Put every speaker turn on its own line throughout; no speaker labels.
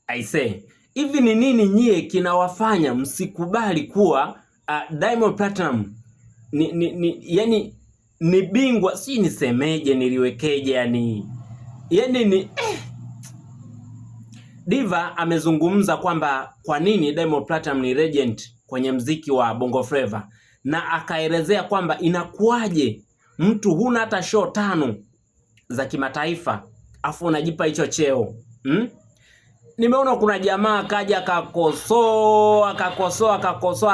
I say, hivi ni nini nyie kinawafanya msikubali kuwa Diamond Platinum yani ni bingwa, si nisemeje, niliwekeje, yani ni Diva amezungumza kwamba kwa nini Diamond Platinum ni legend kwenye mziki wa Bongo Flava, na akaelezea kwamba inakuwaje mtu huna hata show 5 za kimataifa afu unajipa hicho cheo. Nimeona kuna jamaa akaja akakosoa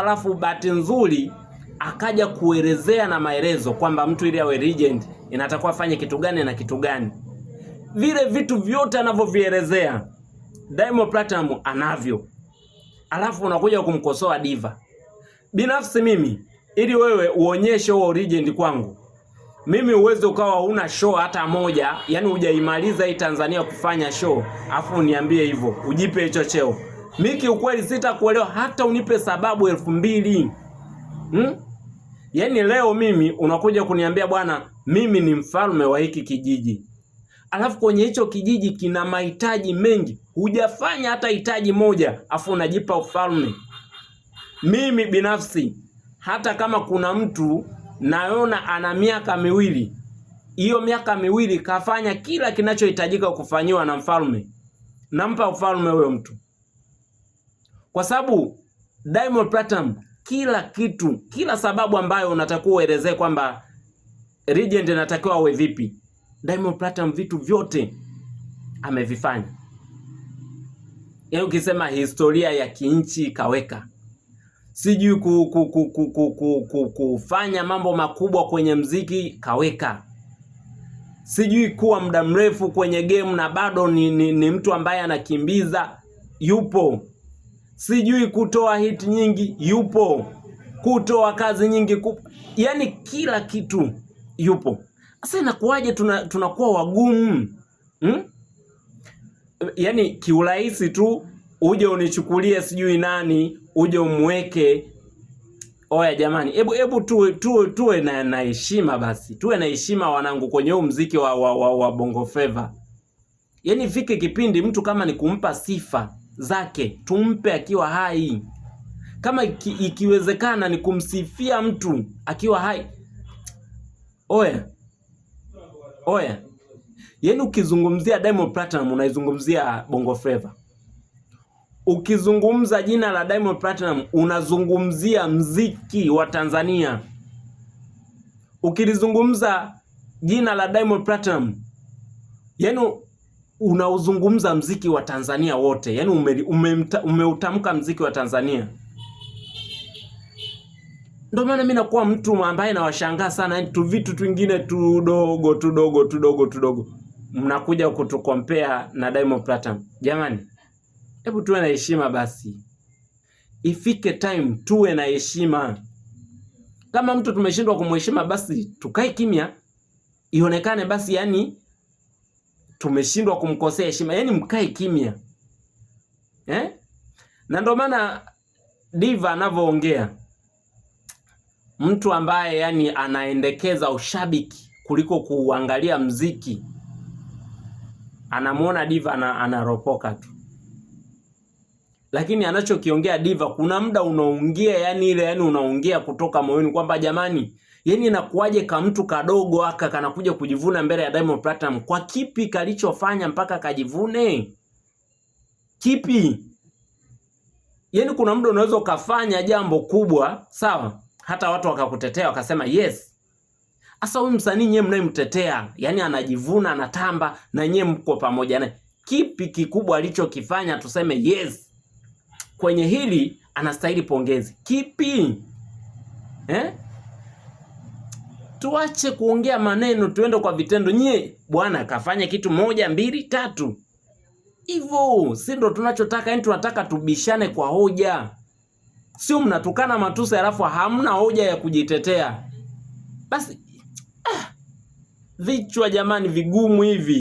alafu bahati nzuri akaja kuelezea na maelezo kwamba mtu ili awe legend inatakiwa afanye kitu gani na kitu gani. Vile vitu vyote anavyovielezea Diamond Platinum anavyo, alafu unakuja kumkosoa Diva. Binafsi mimi, ili wewe uonyeshe huo legend kwangu, mimi uweze ukawa una show hata moja, yani hujaimaliza hii Tanzania kufanya show, afu uniambie hivyo, ujipe hicho cheo. Miki ukweli sitakuelewa hata unipe sababu 2000. Yani leo mimi unakuja kuniambia bwana, mimi ni mfalme wa hiki kijiji. Alafu kwenye hicho kijiji kina mahitaji mengi, hujafanya hata hitaji moja, afu unajipa ufalme. Mimi binafsi, hata kama kuna mtu naona ana miaka 2, hiyo miaka 2 kafanya kila kinachohitajika kufanywa na mfalme, nampa ufalme huyo mtu. Kwa sababu Diamond Platinum kila kitu, kila sababu ambayo unatakiwa uelezee kwamba legend inatakiwa awe vipi, Diamond Platinum vitu vyote amevifanya. Yaani ukisema historia ya kinchi kaweka, sijui kufanya mambo makubwa kwenye mziki kaweka, sijui kuwa muda mrefu kwenye game na bado ni mtu ambaye anakimbiza, yupo. Sijui kutoa hit nyingi, yupo. Kutoa kazi nyingi, yani kila kitu yupo. Sasa inakuwaje tunakuwa wagumu? Yani kiurahisi tu uje unichukulie sijui nani, uje umweke. Oya jamani, hebu tuwe na heshima basi. Tuwe na heshima wanangu kwenye huu muziki wa Bongo Flava. Yani fike kipindi mtu kama ni kumpa sifa zake, tumpe akiwa hai. Kama ikiwezekana ni kumsifia mtu akiwa hai. Oya. Yani ukizungumzia Diamond Platinum unaizungumzia Bongo Flava. Ukizungumza jina la Diamond Platinum unazungumzia mziki wa Tanzania. Ukilizungumza jina la Diamond Platinum, yani unauzungumza mziki wa Tanzania wote. Yani umeutamka mziki wa Tanzania. Ndio maana mimi nakuwa mtu ambaye nawashangaa sana, yani tu vitu twingine tudogo mnakuja kutukompea na Diamond Platinum. Jamani, hebu tuwe na heshima basi. Ifike time tuwe na heshima. Kama mtu tumeshindwa kumheshima, basi tukae kimya, ionekane basi yani tumeshindwa kumkosea heshima, yani mkae kimya. Na ndio maana Diva anavyoongea, mtu ambaye yani anaendekeza ushabiki kuliko kuangalia mziki, anamuona Diva anaropoka tu. Lakini anachokiongea Diva kuna muda unaongea yani unaongea kutoka moyoni kwamba jamani, yani inakuaje kama mtu kadogo aka kanakuja kujivuna mbele ya Diamond Platinum? Kwa kipi kalichofanya mpaka kajivune? Kipi? Yani kuna muda unaweza ukafanya jambo kubwa, sawa, hata watu wakakutetea wakasema yes. Asa huyu msanii nyewe mnayemtetea, yani anajivuna, anatamba na nyewe mko pamoja naye. Kipi kikubwa alichokifanya tuseme yes, kwenye hili anastahili pongezi? Kipi? Tuache kuongea maneno, tuende kwa vitendo. Nyie bwana kafanya kitu 1 2 3 hivyo, si ndo tunachotaka? Yani tunataka tubishane kwa hoja, sio mnatukana matusi alafu hamna hoja ya kujitetea. Basi vichwa jamani vigumu hivi.